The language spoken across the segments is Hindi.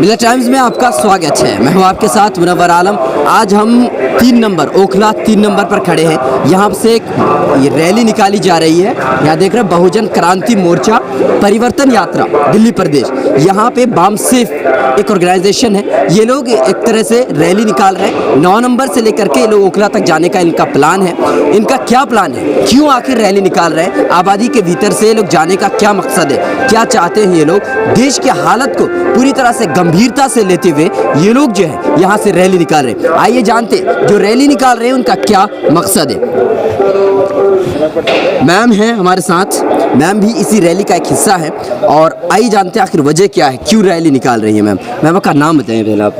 मिरर टाइम्स में आपका स्वागत है। मैं हूं आपके साथ मुनव्वर आलम। आज हम 3 नंबर ओखला 3 नंबर पर खड़े हैं। यहाँ से एक रैली निकाली जा रही है। यहाँ देख रहे हैं बहुजन क्रांति मोर्चा परिवर्तन यात्रा दिल्ली प्रदेश। यहाँ पे बामसेफ एक ऑर्गेनाइजेशन है। ये लोग एक तरह से रैली निकाल रहे हैं। 9 नंबर से लेकर के ये लोग ओखला तक जाने का इनका प्लान है। इनका क्या प्लान है, क्यों आखिर रैली निकाल रहे हैं, आबादी के भीतर से ये लोग जाने का क्या मकसद है, क्या चाहते हैं ये लोग, देश की हालत को पूरी तरह से गंभीरता से लेते हुए ये लोग जो है यहाँ से रैली निकाल रहे हैं। आइए जानते जो रैली निकाल रहे हैं उनका क्या मकसद है। मैम है हमारे साथ, मैम भी इसी रैली का एक हिस्सा है और आइए जानते हैं आखिर वजह क्या है, क्यों रैली निकाल रही है। मैम आपका नाम बताएं पहले आप।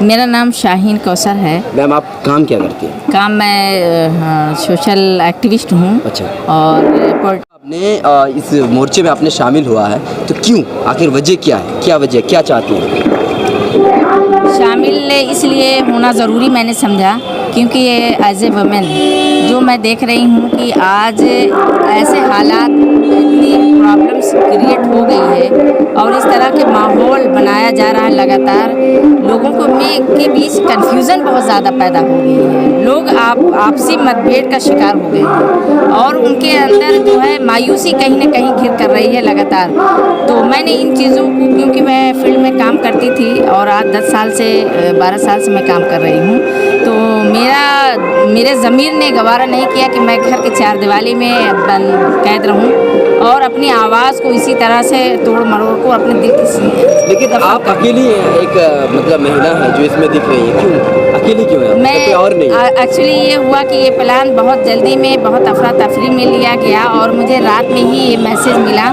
मेरा नाम शाहीन कौसर है। मैम आप काम क्या करती हैं? काम मैं सोशल एक्टिविस्ट हूँ। अच्छा। और आपने इस मोर्चे में आपने शामिल हुआ है तो क्यों, आखिर वजह क्या है, क्या वजह, क्या चाहती हैं? शामिल इसलिए होना ज़रूरी मैंने समझा क्योंकि ये एज ए वुमेन जो मैं देख रही हूँ कि आज ऐसे हालात, इतनी प्रॉब्लम्स क्रिएट हो गई है और इस तरह के माहौल बनाया जा रहा है लगातार, लोगों को के बीच कन्फ्यूज़न बहुत ज़्यादा पैदा हो गई है। लोग आपसी मतभेद का शिकार हो गए हैं और उनके अंदर जो है मायूसी कहीं ना कहीं घिर कर रही है लगातार। तो मैंने इन चीज़ों को, क्योंकि मैं फील्ड में काम करती थी और आज 10 साल से 12 साल से मैं काम कर रही हूँ, तो मेरे ज़मीर ने गवारा नहीं किया कि मैं घर के 4 दीवारी में कैद रहूं और अपनी आवाज़ को इसी तरह से तोड़ मरोड़ को अपने दिल की। लेकिन आप अकेली एक मतलब महिला है जो इसमें दिख रही है, क्यों अकेली क्यों है? मैं और नहीं, एक्चुअली ये हुआ कि ये प्लान बहुत जल्दी में, बहुत अफरा तफरी में लिया गया और मुझे रात में ही ये मैसेज मिला।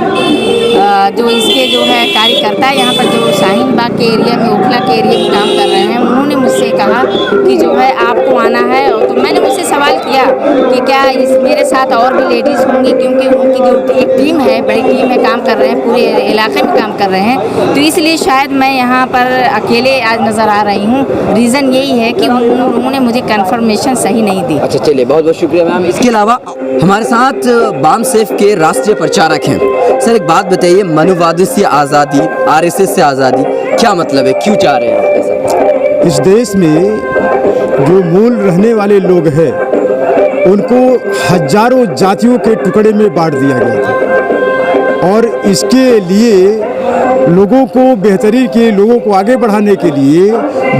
जो इसके जो है कार्यकर्ता यहाँ पर जो शाहीन बाग के एरिया में, ओखला के एरिया में काम कर रहे हैं, उन्होंने मुझसे कहा कि जो है आपको आना है। तो मैंने मुझसे सवाल किया कि क्या मेरे साथ और भी लेडीज़ होंगी, क्योंकि उनकी जो एक टीम है, बड़ी टीम है, काम कर रहे हैं, पूरे इलाके में काम कर रहे हैं। तो इसलिए शायद मैं यहाँ पर अकेले आज नज़र आ रही हूँ। रीज़न यही है कि उन्होंने मुझे कन्फर्मेशन सही नहीं दी। अच्छा चलिए, बहुत बहुत शुक्रिया मैम। इसके अलावा हमारे साथ बामसेफ के राष्ट्रीय प्रचारक हैं। सर एक बात बताइए, मनुवाद से आज़ादी, RSS से आज़ादी, क्या मतलब है, क्यों चाह रहे हैं आप? इस देश में जो मूल रहने वाले लोग हैं उनको हजारों जातियों के टुकड़े में बांट दिया गया था और इसके लिए लोगों को बेहतरी के, लोगों को आगे बढ़ाने के लिए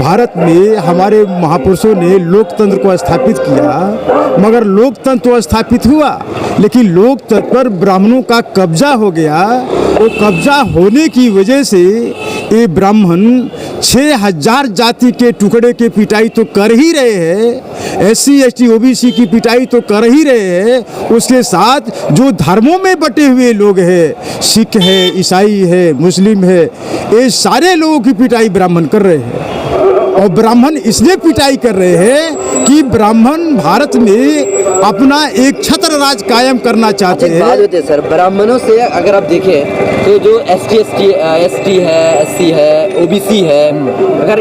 भारत में हमारे महापुरुषों ने लोकतंत्र को स्थापित किया। मगर लोकतंत्र तो स्थापित हुआ लेकिन लोकतंत्र पर ब्राह्मणों का कब्जा हो गया। वो कब्जा होने की वजह से ये ब्राह्मण 6000 जाति के टुकड़े की पिटाई तो कर ही रहे हैं, SC ST OBC की पिटाई तो कर ही रहे हैं। उसके साथ जो धर्मों में बटे हुए लोग हैं, सिख है, ईसाई है, मुस्लिम है, ये सारे लोगों की पिटाई ब्राह्मण कर रहे हैं। और ब्राह्मण इसलिए पिटाई कर रहे हैं कि ब्राह्मण भारत में अपना एक छत्र राज कायम करना चाहते हैं। बात होती है सर, ब्राह्मणों से अगर आप देखें तो जो ST है, SC है, OBC है, अगर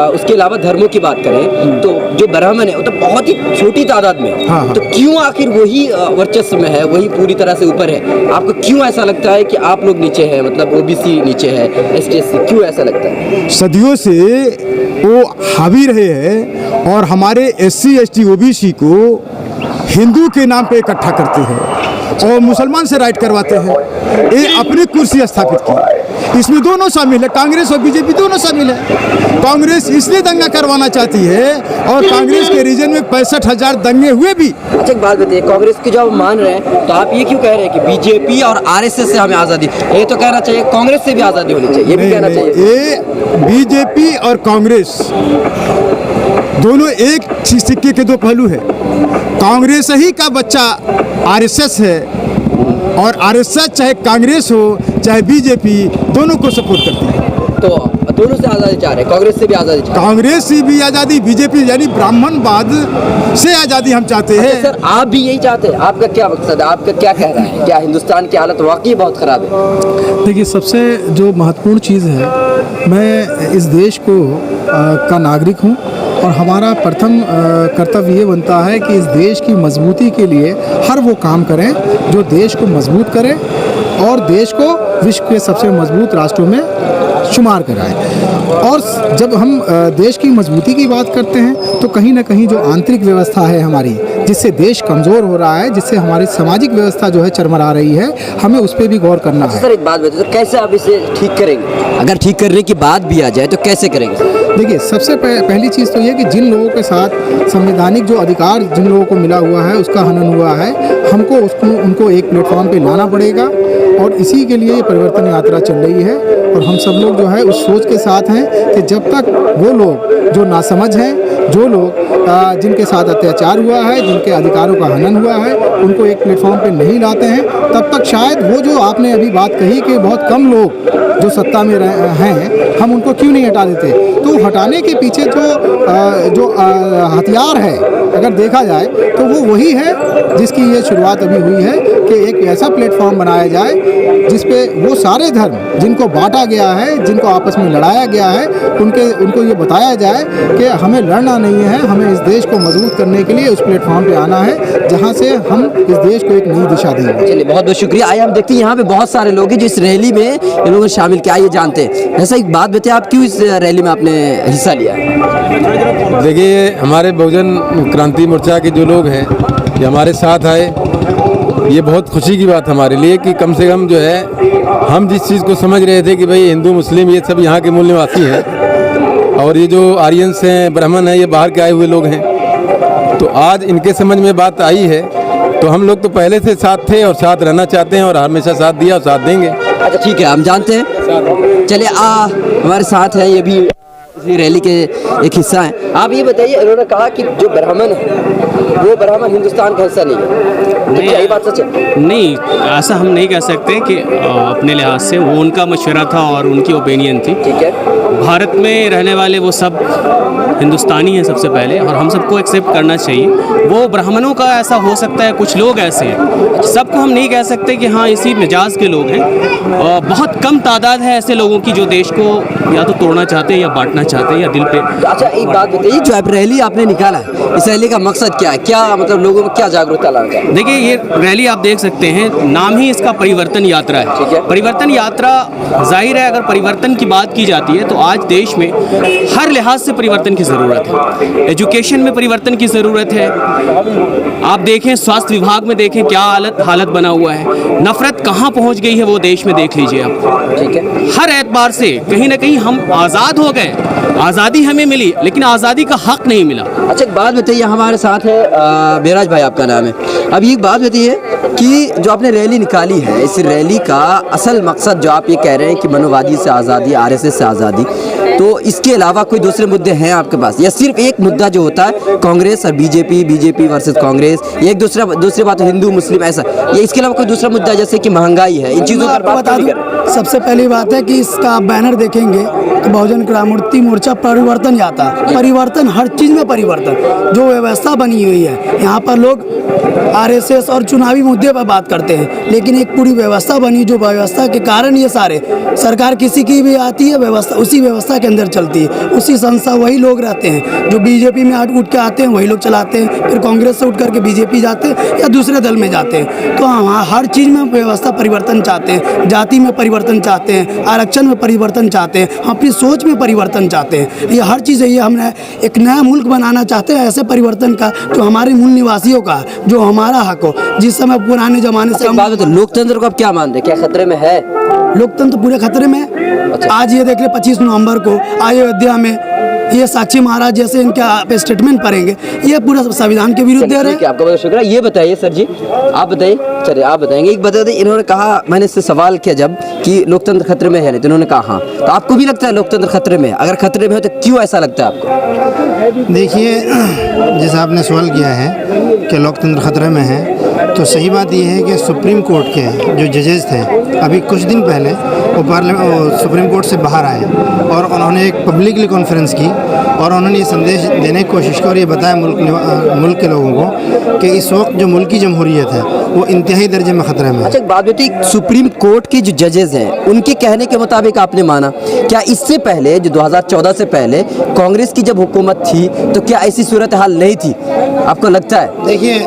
उसके अलावा धर्मों की बात करें तो जो ब्राह्मण है वो तो बहुत ही छोटी तादाद में है। हाँ। तो क्यों आखिर वही वर्चस्व में है, वही पूरी तरह से ऊपर है? आपको क्यों ऐसा लगता है कि आप लोग नीचे हैं, मतलब OBC नीचे है, ST SC, क्यों ऐसा लगता है? सदियों से वो हावी रहे हैं और हमारे SC ST OBC को हिंदू के नाम पे इकट्ठा करते हैं और मुसलमान से राइट करवाते हैं। ये अपनी कुर्सी स्थापित की, इसमें दोनों शामिल है, कांग्रेस और BJP दोनों शामिल है। कांग्रेस इसलिए दंगा करवाना चाहती है और कांग्रेस के रीजन में 65,000 दंगे हुए भी। अच्छा एक बात बताइए, कांग्रेस की जो आप मान रहे हैं तो आप ये क्यों कह रहे हैं कि BJP और RSS से हमें आज़ादी? ये तो कहना चाहिए कांग्रेस से भी आज़ादी होनी चाहिए, ये भी कहना चाहिए। ये BJP और कांग्रेस दोनों एक सिक्के के 2 पहलू है। कांग्रेस ही का बच्चा RSS है और RSS चाहे कांग्रेस हो चाहे BJP दोनों को सपोर्ट करती है। तो दोनों से आज़ादी चाह रहे हैं, कांग्रेस से भी आज़ादी चाह रहे हैं। कांग्रेस से भी आज़ादी, BJP यानी ब्राह्मणवाद से आज़ादी हम चाहते हैं। सर आप भी यही चाहते हैं? आपका क्या मकसद है, आपका क्या कहना है? क्या हिंदुस्तान की हालत वाकई बहुत ख़राब है? देखिए, सबसे जो महत्वपूर्ण चीज़ है, मैं इस देश को का नागरिक हूँ और हमारा प्रथम कर्तव्य ये बनता है कि इस देश की मजबूती के लिए हर वो काम करें जो देश को मजबूत करे और देश को विश्व के सबसे मजबूत राष्ट्रों में शुमार कराए। और जब हम देश की मजबूती की बात करते हैं तो कहीं ना कहीं जो आंतरिक व्यवस्था है हमारी, जिससे देश कमज़ोर हो रहा है, जिससे हमारी सामाजिक व्यवस्था जो है चरमरा रही है, हमें उस पर भी गौर करना है। सर एक बात बताइए, तो कैसे आप इसे ठीक करेंगे? अगर ठीक करने की बात भी आ जाए तो कैसे करेंगे? देखिए, सबसे पहली चीज़ तो ये कि जिन लोगों के साथ संवैधानिक जो अधिकार जिन लोगों को मिला हुआ है उसका हनन हुआ है, हमको उनको एक प्लेटफॉर्म पे लाना पड़ेगा। और इसी के लिए ये परिवर्तन यात्रा चल रही है। और हम सब लोग जो है उस सोच के साथ हैं कि जब तक वो लोग जो नासमझ हैं, जो लोग जिनके साथ अत्याचार हुआ है, जिनके अधिकारों का हनन हुआ है, उनको एक प्लेटफॉर्म पे नहीं लाते हैं, तब तक शायद वो जो आपने अभी बात कही कि बहुत कम लोग जो सत्ता में हैं, हम उनको क्यों नहीं हटा देते। तो हटाने के पीछे जो हथियार है, अगर देखा जाए तो वो वही है जिसकी ये शुरुआत अभी हुई है कि एक ऐसा प्लेटफॉर्म बनाया जाए जिस पे वो सारे धर्म जिनको बांटा गया है, जिनको आपस में लड़ाया गया है, उनको ये बताया जाए कि हमें लड़ना नहीं है, हमें इस देश को मजबूत करने के लिए उस प्लेटफॉर्म पे आना है जहाँ से हम इस देश को एक नई दिशा देंगे। चलिए, बहुत बहुत शुक्रिया। आइए हम देखते हैं यहाँ पे बहुत सारे लोग हैं जो इस रैली में इन लोगों ने शामिल किया। आइए जानते हैं, ऐसा एक बात बताइए, आप क्यों इस रैली में आपने हिस्सा लिया? देखिए, हमारे बहुजन क्रांति मोर्चा के जो लोग हैं ये हमारे साथ आए, ये बहुत खुशी की बात हमारे लिए कि कम से कम जो है हम जिस चीज़ को समझ रहे थे कि भाई हिंदू मुस्लिम ये सब यहाँ के मूल निवासी हैं और ये जो आर्यंस हैं, ब्राह्मण हैं, ये बाहर के आए हुए लोग हैं, तो आज इनके समझ में बात आई है। तो हम लोग तो पहले से साथ थे और साथ रहना चाहते हैं और हमेशा साथ दिया और साथ देंगे। अच्छा ठीक है, हम जानते हैं। चलिए, हमारे साथ हैं, ये भी इसी रैली के एक हिस्सा है। आप ये बताइए, इन्होंने कहा कि जो ब्राह्मण है वो ब्राह्मण हिंदुस्तान का हिस्सा नहीं है, तो क्या ये बात सच है? नहीं, ऐसा हम नहीं कह सकते कि अपने लिहाज से वो उनका मशवरा था और उनकी ओपिनियन थी। ठीक है, भारत में रहने वाले वो सब हिंदुस्तानी हैं सबसे पहले, और हम सबको एक्सेप्ट करना चाहिए। वो ब्राह्मणों का ऐसा हो सकता है, कुछ लोग ऐसे हैं, सबको हम नहीं कह सकते कि हाँ इसी मिजाज के लोग हैं। और बहुत कम तादाद है ऐसे लोगों की जो देश को या तो तोड़ना चाहते हैं या बांटना चाहते हैं या दिल पे। अच्छा एक बात बताइए, जो आप रैली आपने निकाला है, इस रैली का मकसद क्या है? क्या मतलब लोगों में क्या जागरूकता लाना है? देखिए, ये रैली आप देख सकते हैं, नाम ही इसका परिवर्तन यात्रा है। ठीक है। परिवर्तन यात्रा, जाहिर है अगर परिवर्तन की बात की जाती है तो आज देश में हर लिहाज से परिवर्तन की ज़रूरत है। एजुकेशन में परिवर्तन की ज़रूरत है। आप देखें, स्वास्थ्य विभाग में देखें क्या हालत बना हुआ है। नफरत कहाँ पहुँच गई है वो देश में देख लीजिए आप। ठीक है, हर एतबार से कहीं ना कहीं हम आज़ाद हो गए, आज़ादी हमें मिली लेकिन आज़ादी का हक नहीं मिला। अच्छा एक बात बताइए, हमारे साथ है मेराज भाई, आपका नाम है। अब ये बात बताइए कि जो आपने रैली निकाली है, इस रैली का असल मकसद जो आप ये कह रहे हैं कि मनोवादी से आज़ादी, आरएसएस से आज़ादी, तो इसके अलावा कोई दूसरे मुद्दे हैं आपके पास, या सिर्फ एक मुद्दा जो होता है कांग्रेस और बीजेपी वर्सेस कांग्रेस, या एक दूसरी बात हिंदू मुस्लिम, ऐसा, या इसके अलावा कोई दूसरा मुद्दा जैसे कि महंगाई है, इन चीज़ों पर बात बता नहीं दूं, कर? सबसे पहली बात है कि इसका आप बैनर देखेंगे तो बहुजन क्रांति मोर्चा परिवर्तन आता है। परिवर्तन, हर चीज़ में परिवर्तन। जो व्यवस्था बनी हुई है यहाँ पर, लोग आरएसएस और चुनावी मुद्दे पर बात करते हैं, लेकिन एक पूरी व्यवस्था बनी, जो व्यवस्था के कारण ये सारे सरकार किसी की भी आती है, व्यवस्था उसी व्यवस्था के अंदर चलती है, उसी संस्था वही लोग रहते हैं। जो बीजेपी में उठ के आते हैं वही लोग चलाते हैं, फिर कांग्रेस से उठ करके बीजेपी जाते हैं या दूसरे दल में जाते हैं। तो हम हर चीज़ में व्यवस्था परिवर्तन चाहते हैं, जाति में परिवर्तन चाहते हैं, आरक्षण में परिवर्तन चाहते हैं, हम अपनी सोच में परिवर्तन चाहते हैं। ये हर चीज़ है, ये हमने एक नया मुल्क बनाना चाहते हैं, ऐसे परिवर्तन का जो हमारे मूल निवासियों का, जो हमारा हक हो। जिस समय पुराने ज़माने से हम बात बताओ, लोकतंत्र को आप क्या मानते हैं, क्या खतरे में है? लोकतंत्र पूरे खतरे में है। आज ये देख ले, 25 नवंबर को अयोध्या में ये साक्षी महाराज जैसे इनके स्टेटमेंट पढ़ेंगे, ये पूरा संविधान के विरुद्ध दे रहे हैं। आपका बहुत शुक्रिया। ये बताइए सर जी, आप बताइए, चलिए आप बताएंगे। एक बता दें, इन्होंने कहा, मैंने इससे सवाल किया जब कि लोकतंत्र खतरे में है, नहीं तो इन्होंने कहा हाँ, तो आपको भी लगता है लोकतंत्र खतरे में है? अगर खतरे में है तो क्यों ऐसा लगता है आपको? देखिए, जैसा आपने सवाल किया है कि लोकतंत्र खतरे में है, तो सही बात यह है कि सुप्रीम कोर्ट के जो जजेस थे, अभी कुछ दिन पहले वो सुप्रीम कोर्ट से बाहर आए और उन्होंने एक पब्लिकली कॉन्फ्रेंस की और उन्होंने ये संदेश देने की कोशिश की और ये बताया मुल्क के लोगों को कि इस वक्त जो मुल्क की जमहूरियत है वो इंतहाई दर्जे में ख़तरे में है। अच्छा एक बात बताइए, सुप्रीम कोर्ट के जो जजेस हैं उनके कहने के मुताबिक आपने माना, क्या इससे पहले जो 2014 से पहले कांग्रेस की जब हुकूमत थी तो क्या ऐसी सूरत हाल नहीं थी, आपको लगता है? देखिए,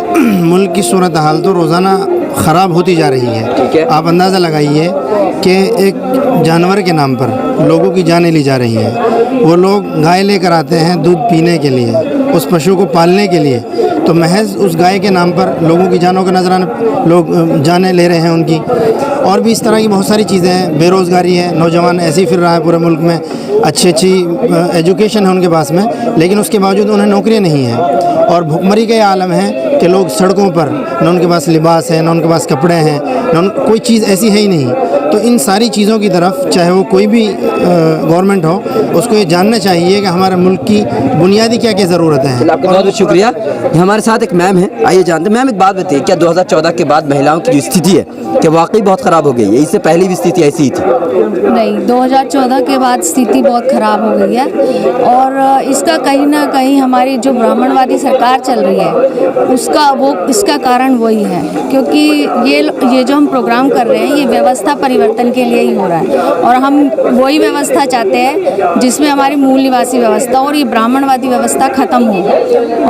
मुल्क की सूरत हाल तो रोज़ाना ख़राब होती जा रही ठीक है। है। आप अंदाज़ा लगाइए कि एक जानवर के नाम पर लोगों की जानें ली जा रही हैं। वो लोग गाय लेकर आते हैं दूध पीने के लिए, उस पशु को पालने के लिए, तो महज उस गाय के नाम पर लोगों की जानों का नजराना लोग जाने ले रहे हैं उनकी। और भी इस तरह की बहुत सारी चीज़ें हैं। बेरोज़गारी है, नौजवान ऐसे ही फिर रहा है पूरे मुल्क में, अच्छी एजुकेशन है उनके पास में, लेकिन उसके बावजूद उन्हें नौकरियां नहीं हैं। और भुखमरी का ये आलम है कि लोग सड़कों पर, न उनके पास लिबास है, न उनके पास कपड़े हैं, कोई चीज़ ऐसी है ही नहीं। तो इन सारी चीज़ों की तरफ चाहे वो कोई भी गवर्नमेंट हो, उसको ये जानना चाहिए कि हमारे मुल्क की बुनियादी क्या क्या ज़रूरतें हैं। आपका बहुत बहुत शुक्रिया। हमारे साथ एक मैम है, आइए जानते हैं। मैम एक बात बताइए, क्या 2014 के बाद महिलाओं की जो स्थिति है क्या वाकई बहुत ख़राब हो गई है? इससे पहले भी स्थिति ऐसी ही थी? नहीं, 2014 के बाद स्थिति बहुत ख़राब हो गई है और इसका कहीं ना कहीं हमारी जो ब्राह्मणवादी सरकार चल रही है इसका कारण वही है, क्योंकि ये जो हम प्रोग्राम कर रहे हैं ये व्यवस्था परिवर्तन के लिए ही हो रहा है और हम वही व्यवस्था चाहते हैं जिसमें हमारी मूल निवासी व्यवस्था और ये ब्राह्मणवादी व्यवस्था ख़त्म हो।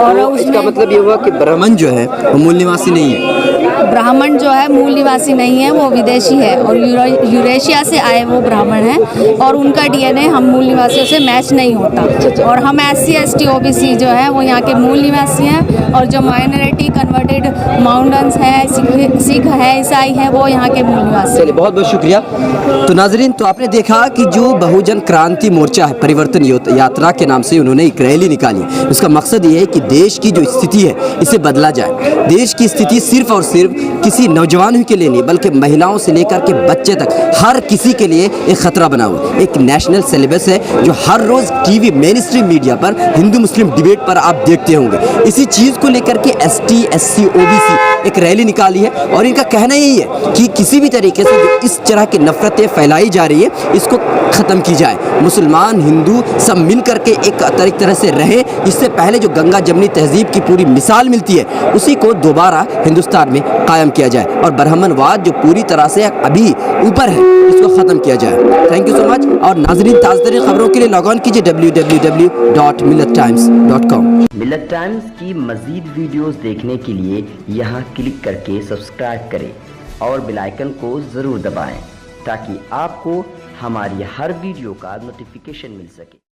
और इसका मतलब ये हुआ कि ब्राह्मण जो है वो मूल निवासी नहीं है? ब्राह्मण जो है मूल निवासी नहीं है, वो विदेशी है और यूरेशिया से आए वो ब्राह्मण हैं और उनका डीएनए हम मूल निवासियों से मैच नहीं होता। और हम SC ST OBC जो है वो यहाँ के मूल निवासी हैं और जो माइनॉरिटी कन्वर्टेड माउंटेन्स हैं, सिख है, ईसाई है, वो यहाँ के मूल निवासी। चलिए बहुत बहुत शुक्रिया। तो नाजरीन, तो आपने देखा कि जो बहुजन क्रांति मोर्चा है, परिवर्तन यात्रा के नाम से उन्होंने एक रैली निकाली। उसका मकसद ये है कि देश की जो स्थिति है इसे बदला जाए। देश की स्थिति सिर्फ और सिर्फ किसी नौजवान के लिए नहीं बल्कि महिलाओं से लेकर के बच्चे तक हर किसी के लिए एक खतरा बना हुआ। एक नेशनल सिलेबस है जो हर रोज टीवी मेन स्ट्रीम मीडिया पर हिंदू मुस्लिम डिबेट पर आप देखते होंगे। इसी चीज़ को लेकर के ST SC OBC एक रैली निकाली है और इनका कहना यही है कि किसी भी तरीके से जो इस तरह की नफरतें फैलाई जा रही है इसको ख़त्म की जाए। मुसलमान हिंदू सब मिल करके एक तरह से रहे। इससे पहले जो गंगा जमनी तहजीब की पूरी मिसाल मिलती है उसी को दोबारा हिंदुस्तान में कायम किया जाए और ब्राह्मणवाद जो पूरी तरह से अभी ऊपर है इसको ख़त्म किया जाए। Thank you so much. और नाजरीन, ताज़ा खबरों के लिए लॉग ऑन कीजिए www.millettimes.com। मिल्लत टाइम्स की मज़ीद वीडियोस देखने के लिए यहाँ क्लिक करके सब्सक्राइब करें और बेल आइकन को ज़रूर दबाएं ताकि आपको हमारी हर वीडियो का नोटिफिकेशन मिल सके।